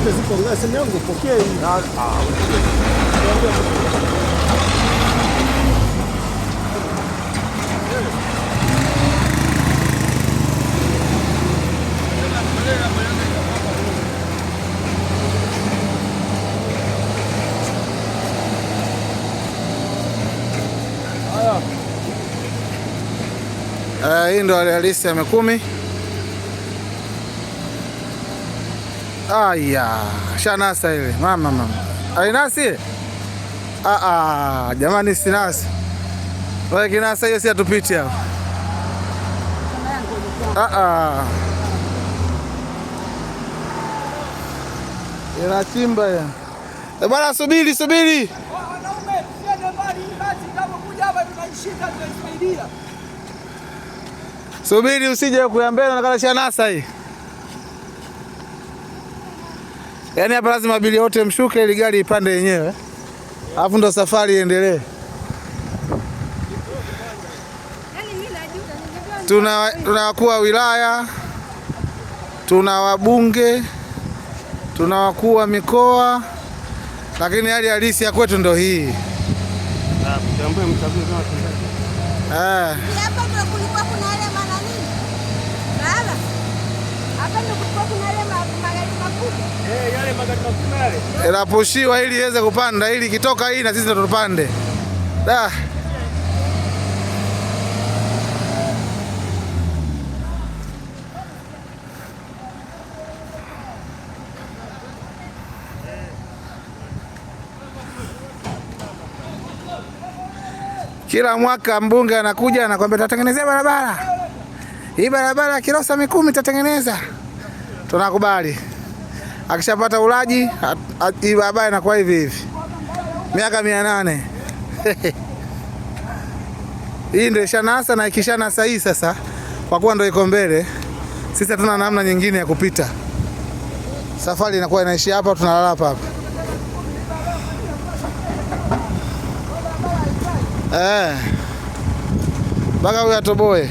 zote ziko ngani, simu yangu pokea hii. Hii ndo hali halisi ya Mikumi. Aya, shanasa ile. Mama. Ainasi? Jamani sinasi. Wewe kinasa hiyo si atupiti hapo. Inachimba ya. Bwana subiri. Wanaume, tusiende mbali basi kama kuja hapa tunaishika tunasaidia. Subiri usije kuyambena na shanasa hii. Yaani hapa lazima abiria wote mshuke ili gari ipande yenyewe. Alafu ndo safari iendelee. Tuna wakuu wa wilaya, tuna wabunge, tuna wakuu wa mikoa, lakini hali halisi ya kwetu ndo hii. Hapa ndio kulikuwa kuna wale manani. Baba. Hapa ndio kulikuwa kuna wale magari makubwa. Yale magari makubwa yale. Inapushiwa ili iweze kupanda, ili kitoka hii na sisi ndo tupande. Da. Kila mwaka mbunge anakuja anakuambia tutatengenezea barabara. Hii barabara Kilosa Mikumi tutatengeneza. Tunakubali. Akishapata ulaji, hii barabara inakuwa hivi. Miaka 800. Hii ndio ishanasa na ikishanasa hii sasa kwa kuwa ndio iko mbele. Sisi hatuna namna nyingine ya kupita. Safari inakuwa inaishi hapa, tunalala hapa. Mpaka huyu atoboe.